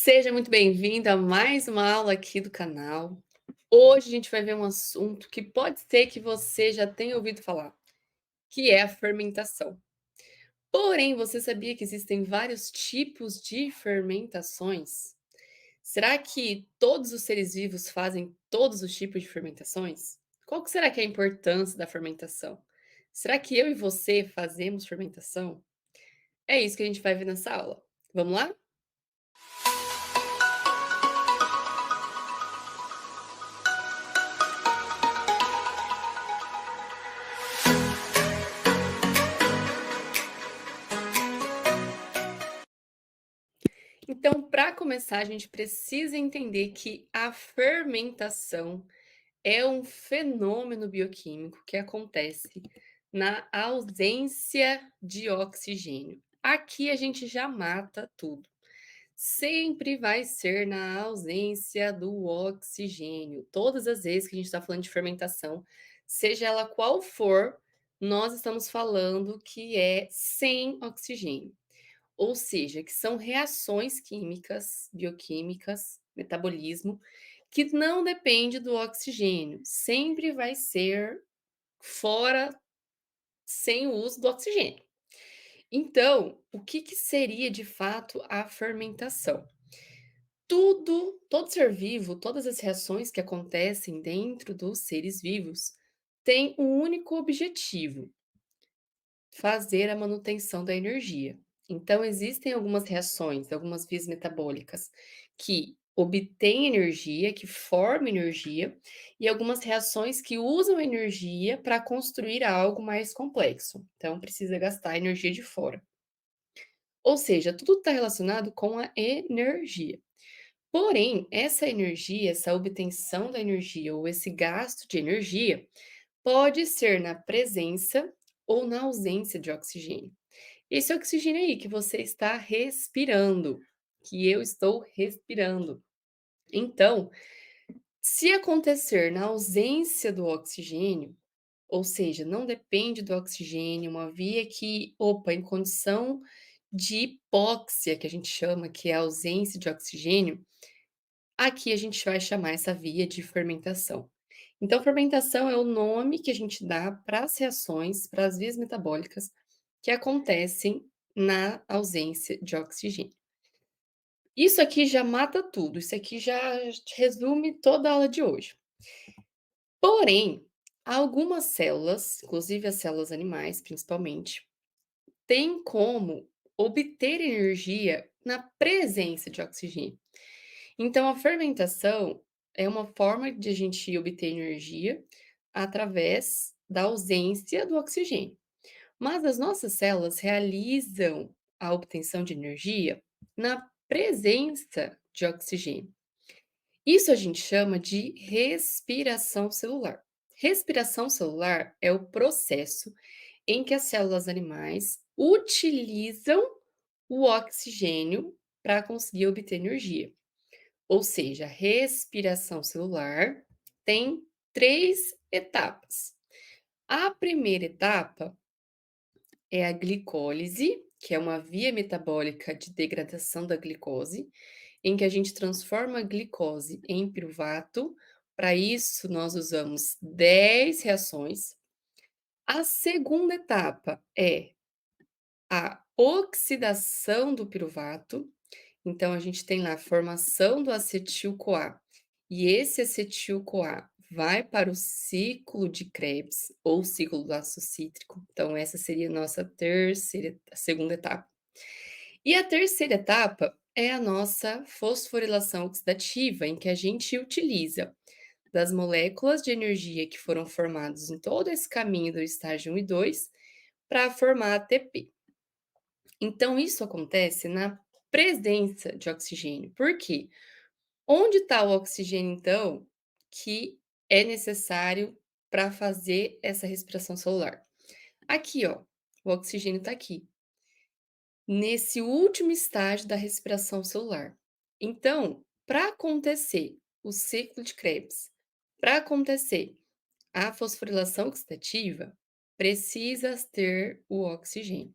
Seja muito bem-vindo a mais uma aula aqui do canal. Hoje a gente vai ver um assunto que pode ser que você já tenha ouvido falar, que é a fermentação. Porém, você sabia que existem vários tipos de fermentações? Será que todos os seres vivos fazem todos os tipos de fermentações? Qual que será que é a importância da fermentação? Será que eu e você fazemos fermentação? É isso que a gente vai ver nessa aula. Vamos lá? Então, para começar, a gente precisa entender que a fermentação é um fenômeno bioquímico que acontece na ausência de oxigênio. Aqui a gente já mata tudo. Sempre vai ser na ausência do oxigênio. Todas as vezes que a gente está falando de fermentação, seja ela qual for, nós estamos falando que é sem oxigênio. Ou seja, que são reações químicas, bioquímicas, metabolismo, que não depende do oxigênio, sempre vai ser fora, sem o uso do oxigênio. Então, o que que seria de fato a fermentação? Todo ser vivo, todas as reações que acontecem dentro dos seres vivos têm um único objetivo: fazer a manutenção da energia. Então, existem algumas reações, algumas vias metabólicas que obtêm energia, que formam energia, e algumas reações que usam energia para construir algo mais complexo. Então, precisa gastar energia de fora. Ou seja, tudo está relacionado com a energia. Porém, essa energia, essa obtenção da energia ou esse gasto de energia pode ser na presença ou na ausência de oxigênio. Esse oxigênio aí que você está respirando, que eu estou respirando. Então, se acontecer na ausência do oxigênio, ou seja, não depende do oxigênio, uma via que, opa, em condição de hipóxia, que a gente chama, que é a ausência de oxigênio, aqui a gente vai chamar essa via de fermentação. Então, fermentação é o nome que a gente dá para as reações, para as vias metabólicas que acontecem na ausência de oxigênio. Isso aqui já mata tudo, isso aqui já resume toda a aula de hoje. Porém, algumas células, inclusive as células animais, principalmente, têm como obter energia na presença de oxigênio. Então, a fermentação é uma forma de a gente obter energia através da ausência do oxigênio. Mas as nossas células realizam a obtenção de energia na presença de oxigênio. Isso a gente chama de respiração celular. Respiração celular é o processo em que as células animais utilizam o oxigênio para conseguir obter energia. Ou seja, a respiração celular tem três etapas. A primeira etapa é a glicólise, que é uma via metabólica de degradação da glicose, em que a gente transforma a glicose em piruvato. Para isso, nós usamos 10 reações. A segunda etapa é a oxidação do piruvato. Então, a gente tem lá a formação do acetil-CoA. E esse acetil-CoA vai para o ciclo de Krebs, ou ciclo do ácido cítrico. Então, essa seria a nossa a segunda etapa. E a terceira etapa é a nossa fosforilação oxidativa, em que a gente utiliza das moléculas de energia que foram formadas em todo esse caminho do estágio 1 e 2 para formar ATP. Então, isso acontece na presença de oxigênio. Por quê? Onde está o oxigênio, então, que é necessário para fazer essa respiração celular? Aqui, ó, o oxigênio está aqui, nesse último estágio da respiração celular. Então, para acontecer o ciclo de Krebs, para acontecer a fosforilação oxidativa, precisa ter o oxigênio.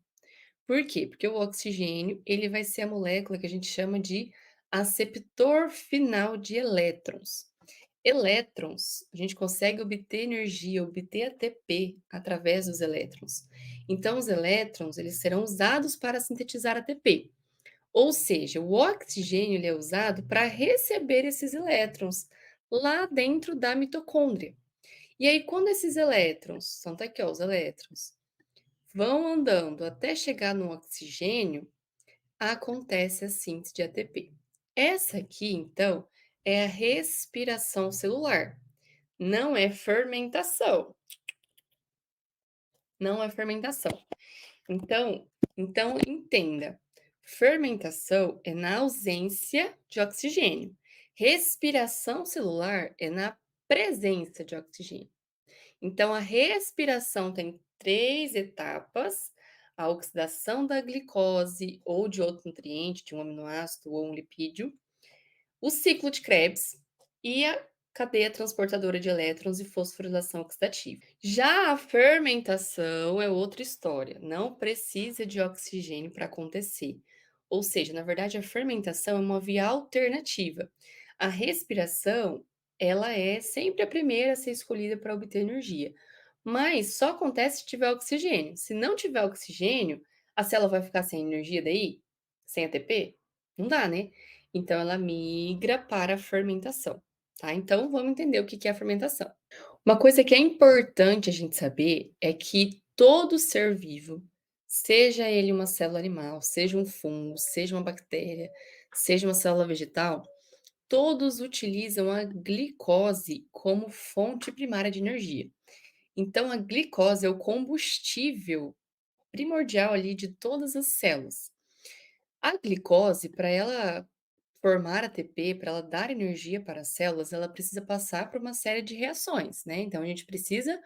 Por quê? Porque o oxigênio, ele vai ser a molécula que a gente chama de Aceptor final de elétrons. Elétrons, a gente consegue obter energia, obter ATP através dos elétrons. Então, os elétrons, eles serão usados para sintetizar ATP. Ou seja, o oxigênio ele é usado para receber esses elétrons lá dentro da mitocôndria. E aí, quando esses elétrons, são tá aqui, ó, os elétrons, vão andando até chegar no oxigênio, acontece a síntese de ATP. Essa aqui, então, é a respiração celular, não é fermentação. Não é fermentação. Então, então entenda, fermentação é na ausência de oxigênio. Respiração celular é na presença de oxigênio. Então, a respiração tem 3 etapas: a oxidação da glicose ou de outro nutriente, de um aminoácido ou um lipídio, o ciclo de Krebs e a cadeia transportadora de elétrons e fosforilação oxidativa. Já a fermentação é outra história, não precisa de oxigênio para acontecer. Ou seja, na verdade, a fermentação é uma via alternativa. A respiração, ela é sempre a primeira a ser escolhida para obter energia, mas só acontece se tiver oxigênio. Se não tiver oxigênio, a célula vai ficar sem energia daí? Sem ATP? Não dá, né? Então ela migra para a fermentação, tá? Então vamos entender o que que é a fermentação. Uma coisa que é importante a gente saber é que todo ser vivo, seja ele uma célula animal, seja um fungo, seja uma bactéria, seja uma célula vegetal, todos utilizam a glicose como fonte primária de energia. Então a glicose é o combustível primordial ali de todas as células. A glicose, para ela formar ATP, para ela dar energia para as células, ela precisa passar por uma série de reações, né? Então a gente precisa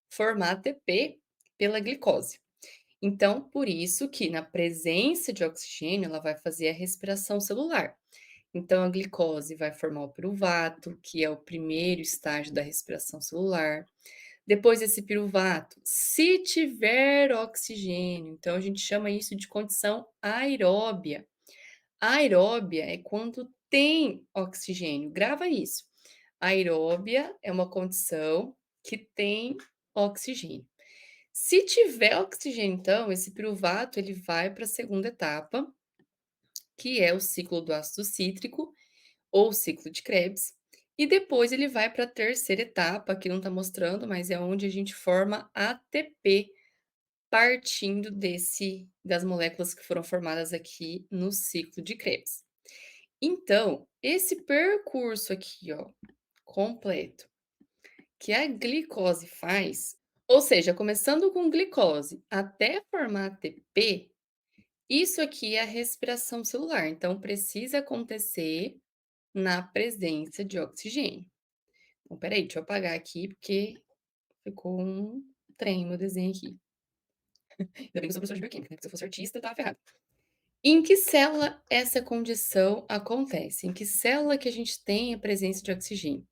formar ATP pela glicose. Então, por isso que na presença de oxigênio, ela vai fazer a respiração celular. Então, a glicose vai formar o piruvato, que é o primeiro estágio da respiração celular. Depois desse piruvato, se tiver oxigênio, então a gente chama isso de condição aeróbia. Aeróbia é quando tem oxigênio, grava isso. Aeróbia é uma condição que tem oxigênio. Se tiver oxigênio, então, esse piruvato ele vai para a segunda etapa, que é o ciclo do ácido cítrico ou ciclo de Krebs, e depois ele vai para a terceira etapa, que não está mostrando, mas é onde a gente forma ATP, partindo das moléculas que foram formadas aqui no ciclo de Krebs. Então, esse percurso aqui, ó, completo, que a glicose faz, ou seja, começando com glicose até formar ATP, isso aqui é a respiração celular. Então, precisa acontecer na presença de oxigênio. Então, peraí, deixa eu apagar aqui, porque ficou um trem no desenho aqui. Ainda bem que eu sou professor de bioquímica, né? Porque se eu fosse artista, eu tava ferrado. Em que célula essa condição acontece? Em que célula que a gente tem a presença de oxigênio?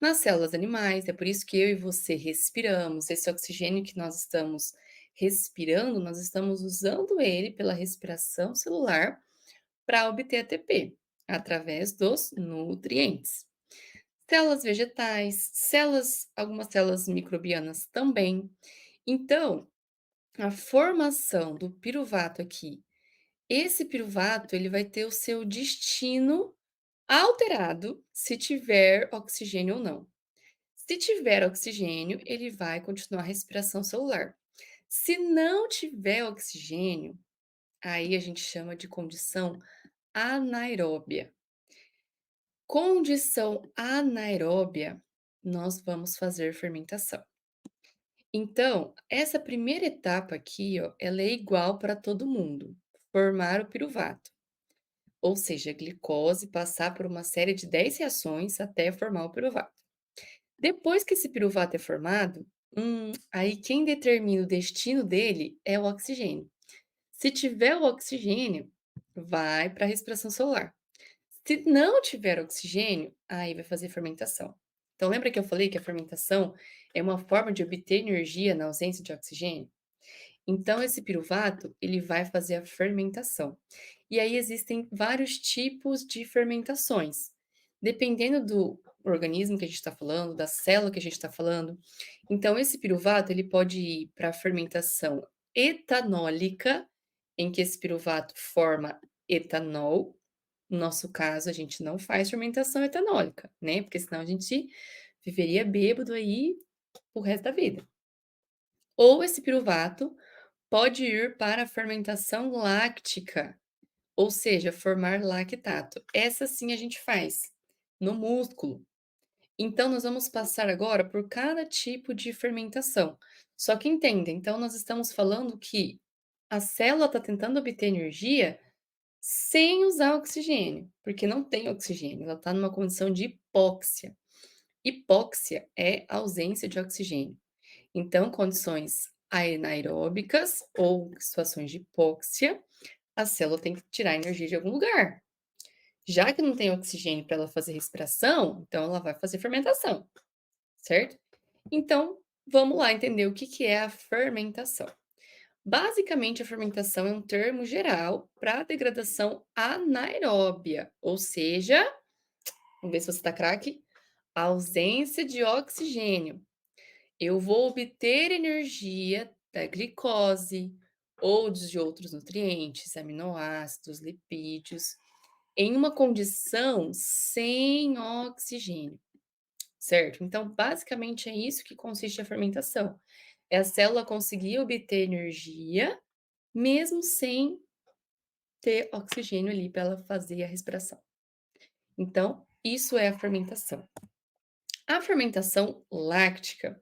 Nas células animais, é por isso que eu e você respiramos. Esse oxigênio que nós estamos respirando, nós estamos usando ele pela respiração celular para obter ATP, através dos nutrientes. Células vegetais, algumas células microbianas também. Então, a formação do piruvato aqui, esse piruvato, ele vai ter o seu destino alterado se tiver oxigênio ou não. Se tiver oxigênio, ele vai continuar a respiração celular. Se não tiver oxigênio, aí a gente chama de condição anaeróbia. Condição anaeróbia, nós vamos fazer fermentação. Então, essa primeira etapa aqui, ó, ela é igual para todo mundo, formar o piruvato. Ou seja, a glicose passar por uma série de 10 reações até formar o piruvato. Depois que esse piruvato é formado, aí quem determina o destino dele é o oxigênio. Se tiver o oxigênio, vai para a respiração celular. Se não tiver oxigênio, aí vai fazer fermentação. Então, lembra que eu falei que a fermentação é uma forma de obter energia na ausência de oxigênio? Então esse piruvato, ele vai fazer a fermentação. E aí existem vários tipos de fermentações. Dependendo do organismo que a gente está falando, da célula que a gente está falando, então esse piruvato ele pode ir para a fermentação etanólica, em que esse piruvato forma etanol. No nosso caso, a gente não faz fermentação etanólica, né, porque senão a gente viveria bêbado aí o resto da vida. Ou esse piruvato pode ir para a fermentação láctica, ou seja, formar lactato. Essa sim a gente faz no músculo. Então, nós vamos passar agora por cada tipo de fermentação. Só que entenda, então nós estamos falando que a célula está tentando obter energia sem usar oxigênio, porque não tem oxigênio, ela está numa condição de hipóxia. Hipóxia é ausência de oxigênio. Então, condições anaeróbicas ou situações de hipóxia, a célula tem que tirar energia de algum lugar. Já que não tem oxigênio para ela fazer respiração, então ela vai fazer fermentação, certo? Então, vamos lá entender o que que é a fermentação. Basicamente, a fermentação é um termo geral para a degradação anaeróbia, ou seja, vamos ver se você está craque, ausência de oxigênio. Eu vou obter energia da glicose ou de outros nutrientes, aminoácidos, lipídios, em uma condição sem oxigênio, certo? Então, basicamente é isso que consiste a fermentação. É a célula conseguir obter energia mesmo sem ter oxigênio ali para ela fazer a respiração. Então, isso é a fermentação. A fermentação láctica.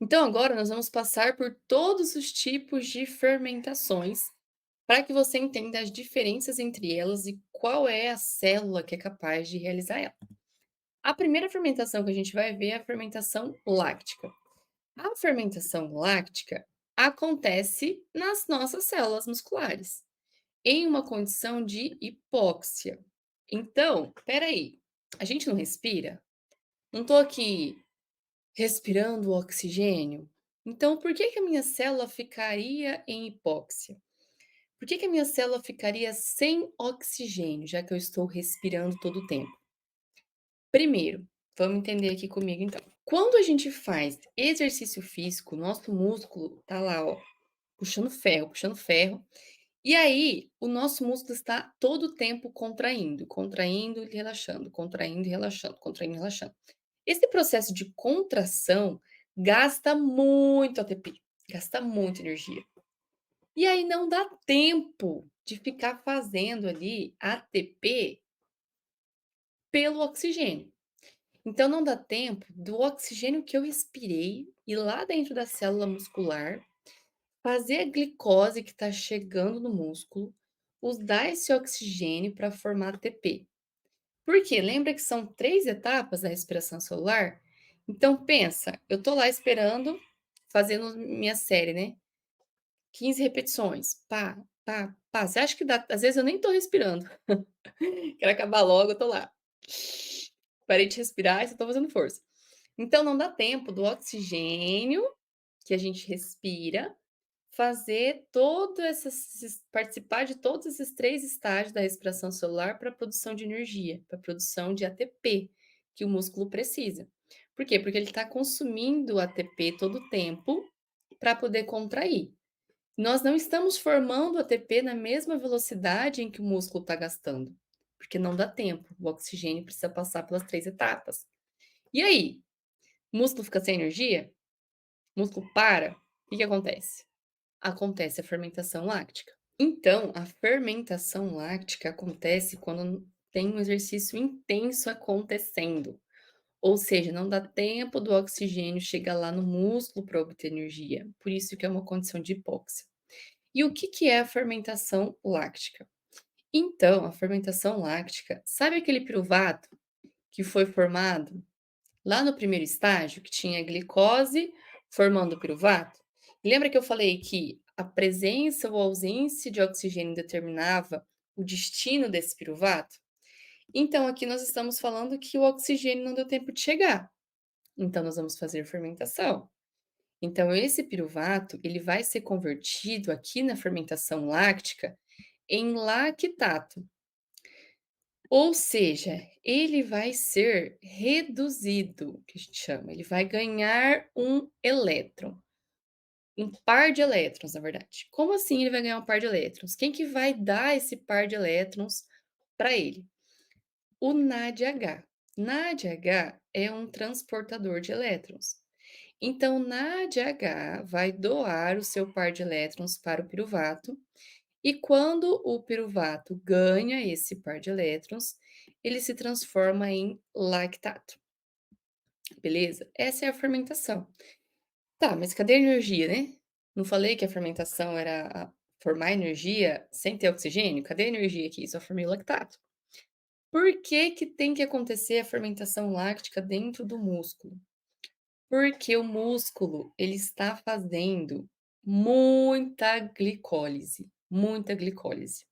Então, agora nós vamos passar por todos os tipos de fermentações para que você entenda as diferenças entre elas e qual é a célula que é capaz de realizar ela. A primeira fermentação que a gente vai ver é a fermentação láctica. A fermentação láctica acontece nas nossas células musculares, em uma condição de hipóxia. Então, espera aí, a gente não respira? Não estou aqui respirando oxigênio? Então, por que que a minha célula ficaria em hipóxia? Por que que a minha célula ficaria sem oxigênio, já que eu estou respirando todo o tempo? Primeiro, vamos entender aqui comigo então. Quando a gente faz exercício físico, nosso músculo tá lá, ó, puxando ferro, e aí o nosso músculo está todo o tempo contraindo, contraindo e relaxando, contraindo e relaxando, contraindo e relaxando. Esse processo de contração gasta muito ATP, gasta muita energia. E aí não dá tempo de ficar fazendo ali ATP pelo oxigênio. Então não dá tempo do oxigênio que eu respirei ir lá dentro da célula muscular, fazer a glicose que está chegando no músculo, usar esse oxigênio para formar ATP. Por quê? Lembra que são 3 etapas da respiração celular? Então pensa, eu tô lá esperando, fazendo minha série, né, 15 repetições, pá, pá, pá. Você acha que dá às vezes eu nem tô respirando, quero acabar logo, eu tô lá. Parei de respirar e só tô fazendo força. Então não dá tempo do oxigênio que a gente respira fazer todo esses participar de todos esses 3 estágios da respiração celular para a produção de energia, para a produção de ATP, que o músculo precisa. Por quê? Porque ele está consumindo ATP todo o tempo para poder contrair. Nós não estamos formando ATP na mesma velocidade em que o músculo está gastando, porque não dá tempo, o oxigênio precisa passar pelas 3 etapas. E aí, o músculo fica sem energia? O músculo para? O que que acontece? Acontece a fermentação láctica. Então, a fermentação láctica acontece quando tem um exercício intenso acontecendo, ou seja, não dá tempo do oxigênio chegar lá no músculo para obter energia, por isso que é uma condição de hipóxia. E o que que é a fermentação láctica? Então, a fermentação láctica, sabe aquele piruvato que foi formado lá no primeiro estágio, que tinha glicose formando piruvato? Lembra que eu falei que a presença ou ausência de oxigênio determinava o destino desse piruvato? Então, aqui nós estamos falando que o oxigênio não deu tempo de chegar. Então, nós vamos fazer fermentação. Então esse piruvato, ele vai ser convertido aqui na fermentação láctica em lactato, ou seja, ele vai ser reduzido, que a gente chama, ele vai ganhar um elétron, um par de elétrons, na verdade. Como assim ele vai ganhar um par de elétrons? Quem que vai dar esse par de elétrons para ele? O NADH. NADH é um transportador de elétrons. Então, NADH vai doar o seu par de elétrons para o piruvato, e quando o piruvato ganha esse par de elétrons, ele se transforma em lactato, beleza? Essa é a fermentação. Tá, mas cadê a energia, né? Não falei que a fermentação era formar energia sem ter oxigênio? Cadê a energia aqui? Só formei o lactato. Por que que tem que acontecer a fermentação láctica dentro do músculo? Porque o músculo, ele está fazendo muita glicólise, muita glicólise.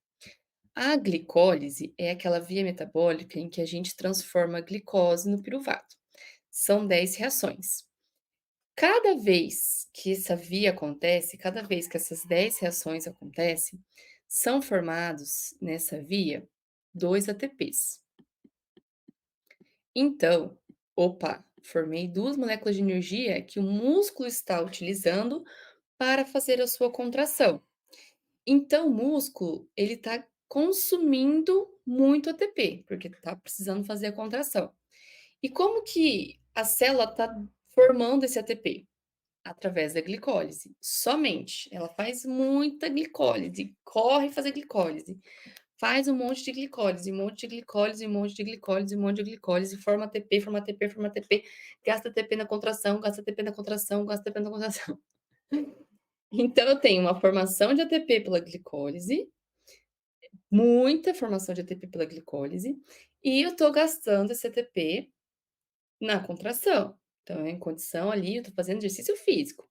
A glicólise é aquela via metabólica em que a gente transforma a glicose no piruvato. São 10 reações. Cada vez que essa via acontece, cada vez que essas 10 reações acontecem, são formados nessa via 2 ATPs. Então, opa, formei 2 moléculas de energia que o músculo está utilizando para fazer a sua contração. Então, o músculo, ele está consumindo muito ATP, porque está precisando fazer a contração. E como que a célula está formando esse ATP? Através da glicólise, somente. Ela faz muita glicólise, corre fazer glicólise. Faz um monte de glicólise, um monte de glicólise, um monte de glicólise, um monte de glicólise, forma ATP, forma ATP, forma ATP, gasta ATP na contração, gasta ATP na contração, gasta ATP na contração. Então, eu tenho uma formação de ATP pela glicólise, muita formação de ATP pela glicólise, e eu tô gastando esse ATP na contração. Então, em condição ali, eu tô fazendo exercício físico.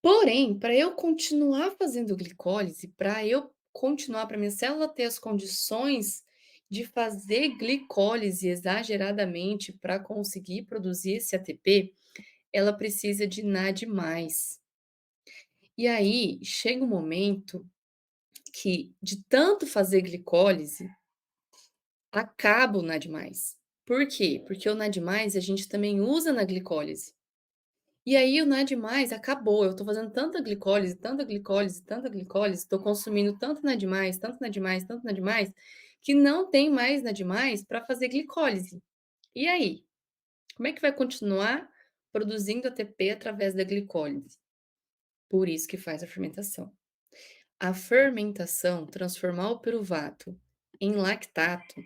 Porém, para eu continuar fazendo glicólise, para eu continuar, para minha célula ter as condições de fazer glicólise exageradamente para conseguir produzir esse ATP, ela precisa de NAD+. E aí, chega um momento que, de tanto fazer glicólise, acaba o NAD+. Por quê? Porque o NAD+, a gente também usa na glicólise. E aí o NAD+ acabou, eu tô fazendo tanta glicólise, tanta glicólise, tanta glicólise, tô consumindo tanto NAD+, tanto NAD+, tanto NAD+, que não tem mais NAD+ para fazer glicólise. E aí? Como é que vai continuar produzindo ATP através da glicólise? Por isso que faz a fermentação. A fermentação, transformar o piruvato em lactato,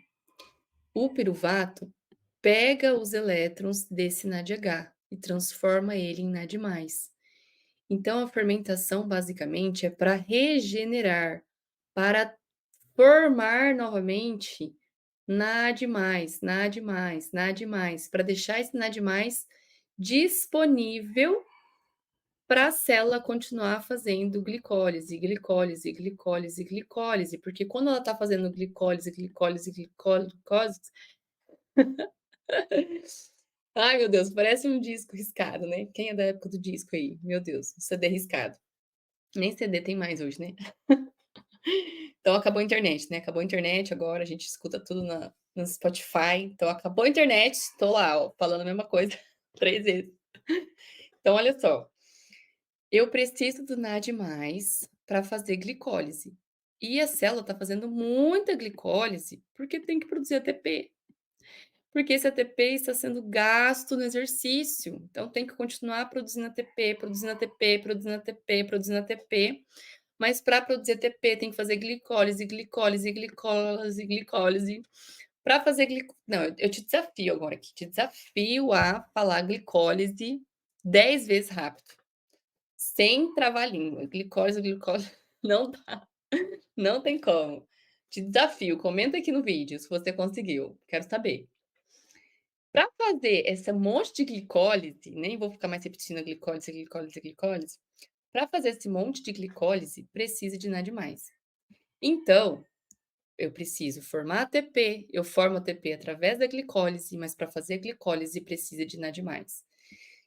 o piruvato pega os elétrons desse NADH e transforma ele em NAD+. Então, a fermentação basicamente é para regenerar, para formar novamente NAD+, NAD+, NAD+, para deixar esse NAD+, disponível para a célula continuar fazendo glicólise, glicólise, glicólise, glicólise, porque quando ela está fazendo glicólise, glicólise, glicólise, ai meu Deus, parece um disco riscado, né? Quem é da época do disco aí? Meu Deus, CD riscado. Nem CD tem mais hoje, né? Então acabou a internet, né? Acabou a internet, agora a gente escuta tudo no Spotify. Então acabou a internet, estou lá, ó, falando a mesma coisa 3 vezes. Então, olha só, eu preciso do NAD+ para fazer glicólise. E a célula está fazendo muita glicólise porque tem que produzir ATP. Porque esse ATP está sendo gasto no exercício. Então tem que continuar produzindo ATP, produzindo ATP, produzindo ATP, produzindo ATP. Mas para produzir ATP tem que fazer glicólise, glicólise, glicólise, glicólise. Para fazer glicólise. Não, eu te desafio agora aqui. Te desafio a falar glicólise 10 vezes rápido. Sem travar-língua. Glicólise, glicólise. Não dá. Não tem como. Te desafio. Comenta aqui no vídeo se você conseguiu. Quero saber. Para fazer esse monte de glicólise, nem vou ficar mais repetindo a glicólise, glicólise, glicólise. Para fazer esse monte de glicólise, precisa de NAD+. Então, eu preciso formar ATP, eu formo ATP através da glicólise, mas para fazer glicólise precisa de NAD+.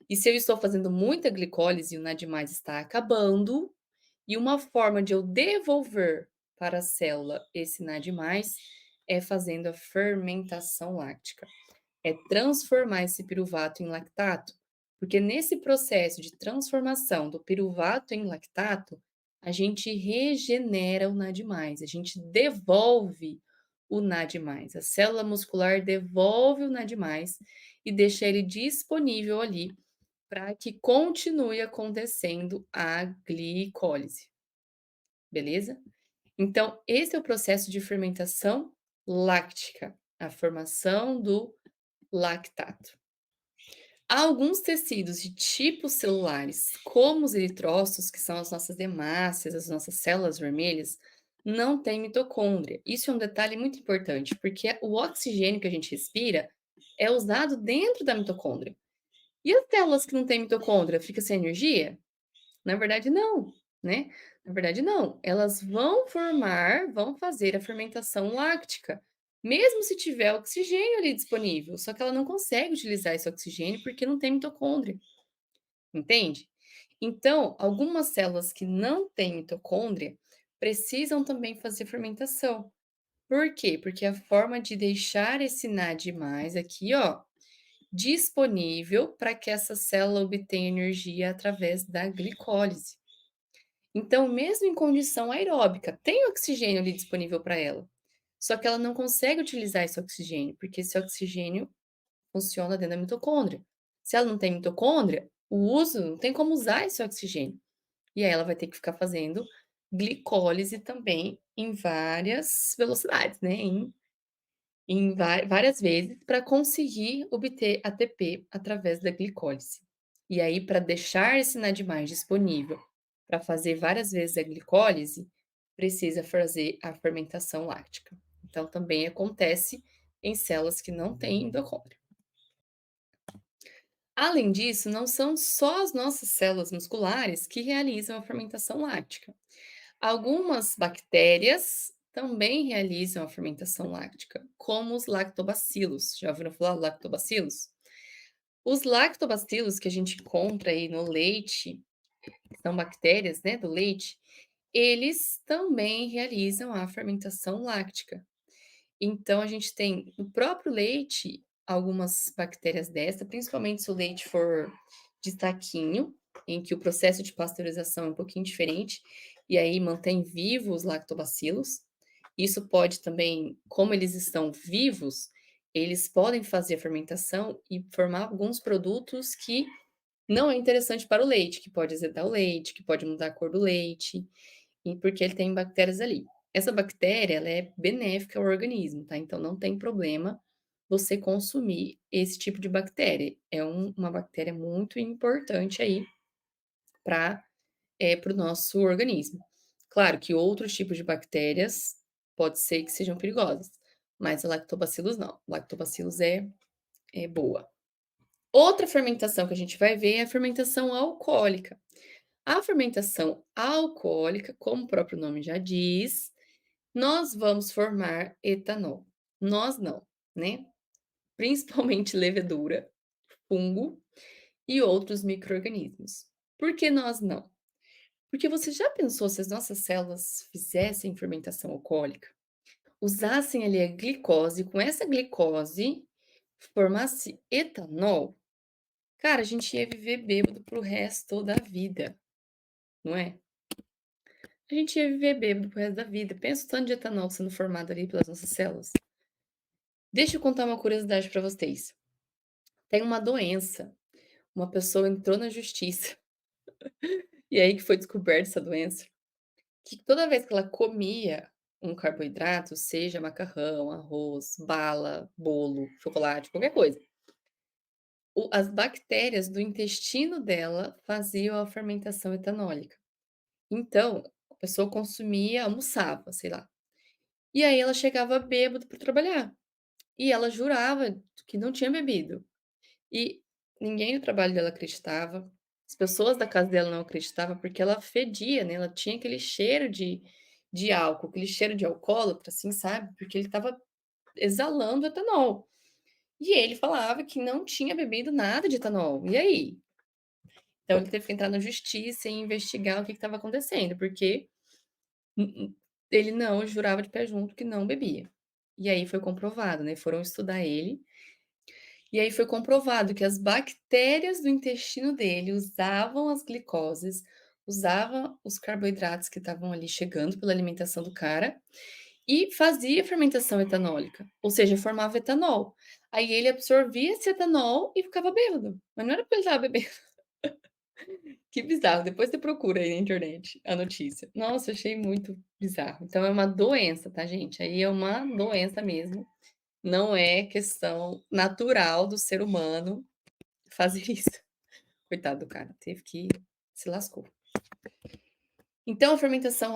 E se eu estou fazendo muita glicólise e o NAD+ está acabando, e uma forma de eu devolver para a célula esse NAD+, é fazendo a fermentação láctica. É transformar esse piruvato em lactato, porque nesse processo de transformação do piruvato em lactato, a gente regenera o NAD+, a gente devolve o NAD+, a célula muscular devolve o NAD+, e deixa ele disponível ali para que continue acontecendo a glicólise, beleza? Então, esse é o processo de fermentação láctica, a formação do lactato. Há alguns tecidos de tipos celulares, como os eritrócitos, que são as nossas hemácias, as nossas células vermelhas, não têm mitocôndria. Isso é um detalhe muito importante, porque o oxigênio que a gente respira é usado dentro da mitocôndria. E as células que não têm mitocôndria, fica sem energia? Na verdade, não, né? Na verdade, não. Elas vão fazer a fermentação láctica, mesmo se tiver oxigênio ali disponível, só que ela não consegue utilizar esse oxigênio porque não tem mitocôndria, entende? Então, algumas células que não têm mitocôndria precisam também fazer fermentação. Por quê? Porque a forma de deixar esse NAD+ aqui, ó, disponível para que essa célula obtenha energia através da glicólise. Então, mesmo em condição aeróbica, tem oxigênio ali disponível para ela. Só que ela não consegue utilizar esse oxigênio, porque esse oxigênio funciona dentro da mitocôndria. Se ela não tem mitocôndria, o uso não tem como usar esse oxigênio. E aí ela vai ter que ficar fazendo glicólise também em várias velocidades, né? Em várias vezes para conseguir obter ATP através da glicólise. E aí, para deixar esse NAD+ disponível para fazer várias vezes a glicólise, precisa fazer a fermentação láctica. Então, também acontece em células que não têm mitocôndria. Além disso, não são só as nossas células musculares que realizam a fermentação láctica. Algumas bactérias também realizam a fermentação láctica, como os lactobacilos. Já ouviram falar de lactobacilos? Os lactobacilos que a gente encontra aí no leite, que são bactérias, né, do leite, eles também realizam a fermentação láctica. Então, a gente tem no próprio leite algumas bactérias dessa, principalmente se o leite for de saquinho, em que o processo de pasteurização é um pouquinho diferente, e aí mantém vivos os lactobacilos. Isso pode também, como eles estão vivos, eles podem fazer a fermentação e formar alguns produtos que não é interessante para o leite, que pode azedar o leite, que pode mudar a cor do leite, e porque ele tem bactérias ali. Essa bactéria, ela é benéfica ao organismo, tá? Então não tem problema você consumir esse tipo de bactéria. É uma bactéria muito importante aí para o nosso organismo. Claro que outros tipos de bactérias pode ser que sejam perigosas, mas a lactobacillus não. Lactobacillus é boa. Outra fermentação que a gente vai ver é a fermentação alcoólica. A fermentação alcoólica, como o próprio nome já diz, nós vamos formar etanol. Nós não, né? Principalmente levedura, fungo e outros micro-organismos. Por que nós não? Porque você já pensou se as nossas células fizessem fermentação alcoólica, usassem ali a glicose, com essa glicose formasse etanol? Cara, a gente ia viver bêbado pro resto da vida, não é? A gente ia viver bêbado pro resto da vida. Pensa o tanto de etanol sendo formado ali pelas nossas células. Deixa eu contar uma curiosidade para vocês. Tem uma doença, uma pessoa entrou na justiça, e aí que foi descoberta essa doença, que toda vez que ela comia um carboidrato, seja macarrão, arroz, bala, bolo, chocolate, qualquer coisa, as bactérias do intestino dela faziam a fermentação etanólica. Então, a pessoa consumia, almoçava, sei lá. E aí ela chegava bêbada para trabalhar. E ela jurava que não tinha bebido. E ninguém no trabalho dela acreditava. As pessoas da casa dela não acreditavam porque ela fedia, né? Ela tinha aquele cheiro de álcool, aquele cheiro de alcoólatra, assim, sabe? Porque ele estava exalando etanol. E ele falava que não tinha bebido nada de etanol. E aí? Então ele teve que entrar na justiça e investigar o que estava acontecendo, porque ele não jurava de pé junto que não bebia. E aí foi comprovado, né, foram estudar ele, e aí foi comprovado que as bactérias do intestino dele usavam as glicoses, usavam os carboidratos que estavam ali chegando pela alimentação do cara, e fazia fermentação etanólica, ou seja, formava etanol. Aí ele absorvia esse etanol e ficava bêbado, mas não era porque ele estava bebendo. Que bizarro, depois você procura aí na internet a notícia. Nossa, achei muito bizarro. Então é uma doença, tá, gente? Aí é uma doença mesmo. Não é questão natural do ser humano fazer isso. Coitado do cara, teve que se lascou. Então a fermentação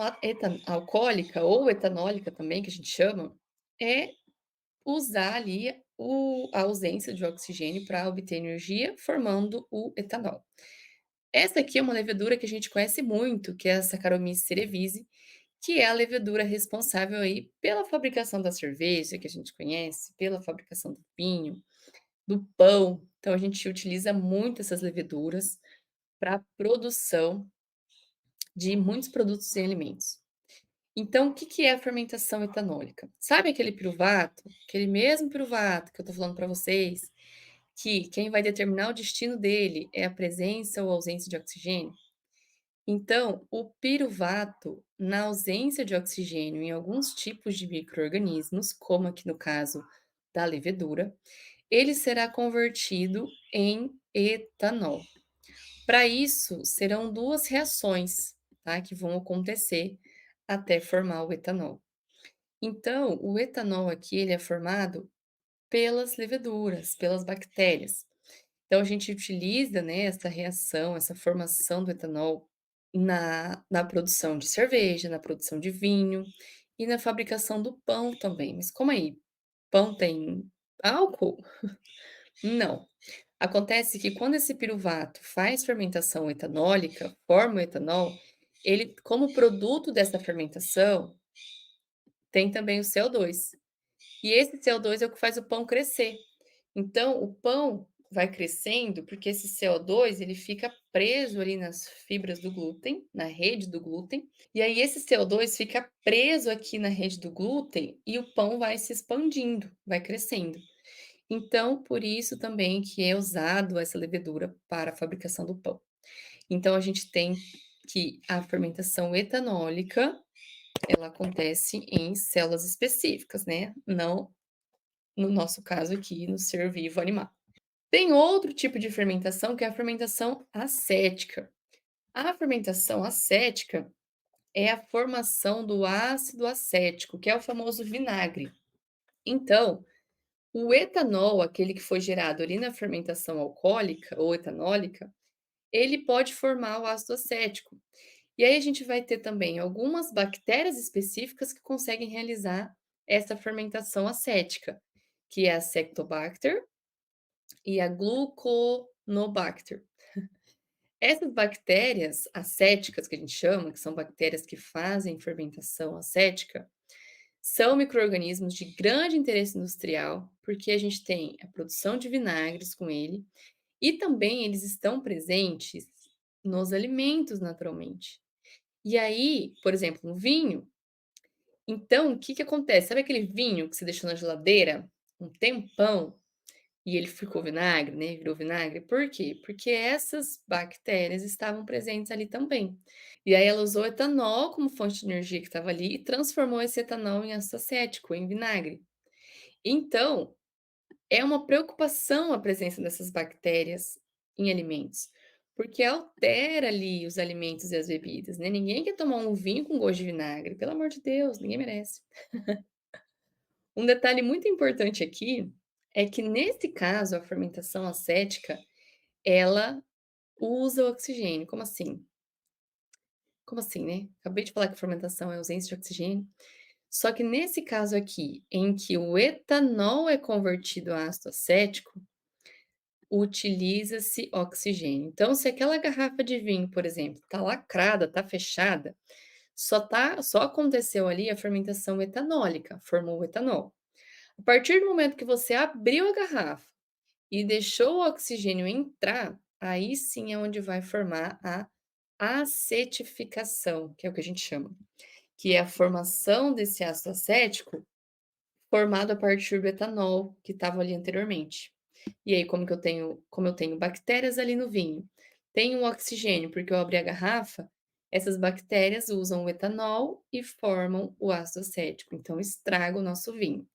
alcoólica ou etanólica também, que a gente chama, é usar ali a ausência de oxigênio para obter energia, formando o etanol. Essa aqui é uma levedura que a gente conhece muito, que é a Saccharomyces cerevisiae, que é a levedura responsável aí pela fabricação da cerveja, que a gente conhece, pela fabricação do vinho, do pão. Então a gente utiliza muito essas leveduras para a produção de muitos produtos e alimentos. Então, o que que é a fermentação etanólica? Sabe aquele piruvato, aquele mesmo piruvato que eu estou falando para vocês, que quem vai determinar o destino dele é a presença ou ausência de oxigênio? Então, o piruvato, na ausência de oxigênio em alguns tipos de micro-organismos, como aqui no caso da levedura, ele será convertido em etanol. Para isso, serão duas reações, tá, que vão acontecer até formar o etanol. Então, o etanol aqui ele é formado pelas leveduras, pelas bactérias. Então a gente utiliza, né, essa reação, essa formação do etanol na produção de cerveja, na produção de vinho e na fabricação do pão também. Mas como aí, pão tem álcool? Não. Acontece que quando esse piruvato faz fermentação etanólica, forma o etanol, ele, como produto dessa fermentação, tem também o CO2. E esse CO2 é o que faz o pão crescer. Então, o pão vai crescendo porque esse CO2 ele fica preso ali nas fibras do glúten, na rede do glúten, e aí esse CO2 fica preso aqui na rede do glúten e o pão vai se expandindo, vai crescendo. Então, por isso também que é usado essa levedura para a fabricação do pão. Então, a gente tem que a fermentação etanólica, ela acontece em células específicas, né? Não no nosso caso aqui, no ser vivo animal. Tem outro tipo de fermentação que é a fermentação acética. A fermentação acética é a formação do ácido acético, que é o famoso vinagre. Então, o etanol, aquele que foi gerado ali na fermentação alcoólica ou etanólica, ele pode formar o ácido acético. E aí a gente vai ter também algumas bactérias específicas que conseguem realizar essa fermentação acética, que é a Lactobacter e a Gluconobacter. Essas bactérias acéticas que a gente chama, que são bactérias que fazem fermentação acética, são micro-organismos de grande interesse industrial, porque a gente tem a produção de vinagres com ele, e também eles estão presentes nos alimentos naturalmente. E aí, por exemplo, no vinho, então o que que acontece? Sabe aquele vinho que você deixou na geladeira um tempão e ele ficou vinagre, né, virou vinagre? Por quê? Porque essas bactérias estavam presentes ali também. E aí ela usou etanol como fonte de energia que estava ali e transformou esse etanol em ácido acético, em vinagre. Então, é uma preocupação a presença dessas bactérias em alimentos, porque altera ali os alimentos e as bebidas, né? Ninguém quer tomar um vinho com gosto de vinagre, pelo amor de Deus, ninguém merece. Um detalhe muito importante aqui é que nesse caso a fermentação acética, ela usa o oxigênio. Como assim? Como assim, né? Acabei de falar que a fermentação é ausência de oxigênio. Só que nesse caso aqui, em que o etanol é convertido a ácido acético, utiliza-se oxigênio. Então, se aquela garrafa de vinho, por exemplo, está lacrada, está fechada, só aconteceu ali a fermentação etanólica, formou o etanol. A partir do momento que você abriu a garrafa e deixou o oxigênio entrar, aí sim é onde vai formar a acetificação, que é o que a gente chama, que é a formação desse ácido acético formado a partir do etanol que estava ali anteriormente. E aí, como eu tenho bactérias ali no vinho, tenho o oxigênio, porque eu abri a garrafa, essas bactérias usam o etanol e formam o ácido acético, então estraga o nosso vinho.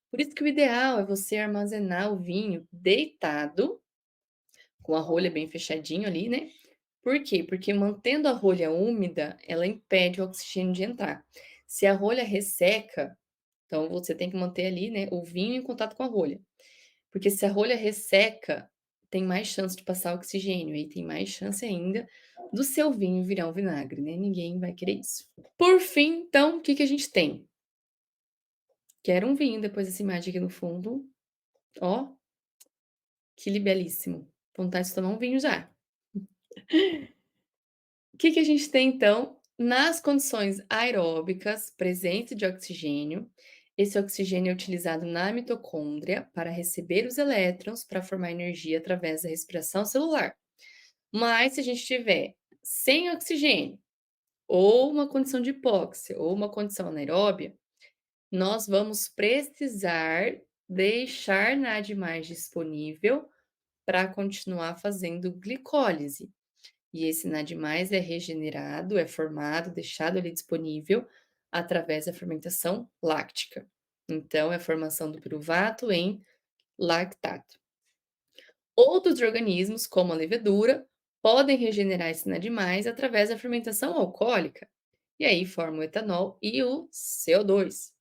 Por isso que o ideal é você armazenar o vinho deitado, com a rolha bem fechadinho ali, né? Por quê? Porque mantendo a rolha úmida, ela impede o oxigênio de entrar. Se a rolha resseca, então você tem que manter ali, né, o vinho em contato com a rolha. Porque se a rolha resseca, tem mais chance de passar oxigênio, e tem mais chance ainda do seu vinho virar um vinagre, né? Ninguém vai querer isso. Por fim, então, o que que a gente tem? Quero um vinho depois dessa imagem aqui no fundo. Ó, que belíssimo. Vontade de tomar um vinho já. O que que a gente tem então? Nas condições aeróbicas, presente de oxigênio, esse oxigênio é utilizado na mitocôndria para receber os elétrons para formar energia através da respiração celular. Mas se a gente tiver sem oxigênio, ou uma condição de hipóxia, ou uma condição anaeróbia, nós vamos precisar deixar NAD+ disponível para continuar fazendo glicólise. E esse NAD+ é regenerado, é formado, deixado ali disponível através da fermentação láctica. Então, é a formação do piruvato em lactato. Outros organismos, como a levedura, podem regenerar esse NAD+ através da fermentação alcoólica, e aí forma o etanol e o CO2.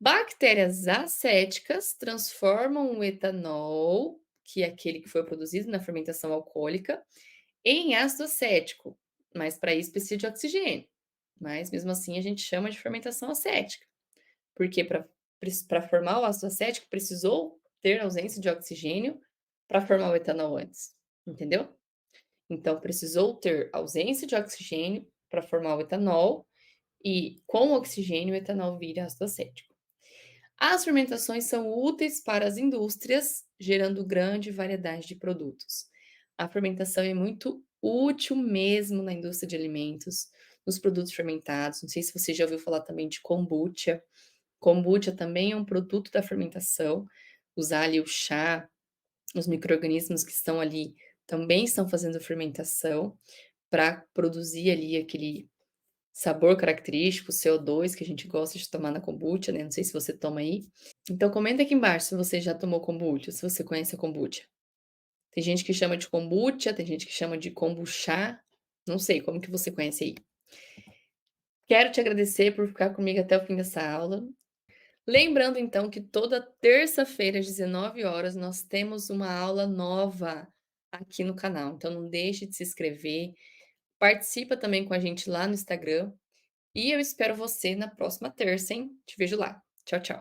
Bactérias acéticas transformam o etanol, que é aquele que foi produzido na fermentação alcoólica, em ácido acético, mas para isso precisa de oxigênio. Mas mesmo assim a gente chama de fermentação acética, porque para formar o ácido acético precisou ter ausência de oxigênio para formar o etanol antes, entendeu? Então precisou ter ausência de oxigênio para formar o etanol e com o oxigênio o etanol vira ácido acético. As fermentações são úteis para as indústrias, gerando grande variedade de produtos. A fermentação é muito útil mesmo na indústria de alimentos, nos produtos fermentados. Não sei se você já ouviu falar também de kombucha. Kombucha também é um produto da fermentação. Usar ali o chá, os micro-organismos que estão ali também estão fazendo fermentação para produzir ali aquele sabor característico, CO2 que a gente gosta de tomar na kombucha, né? Não sei se você toma aí. Então comenta aqui embaixo se você já tomou kombucha, se você conhece a kombucha. Tem gente que chama de kombucha, tem gente que chama de kombucha, não sei, como que você conhece aí? Quero te agradecer por ficar comigo até o fim dessa aula. Lembrando então que toda terça-feira às 19 horas nós temos uma aula nova aqui no canal, então não deixe de se inscrever, participa também com a gente lá no Instagram, e eu espero você na próxima terça, hein? Te vejo lá. Tchau, tchau.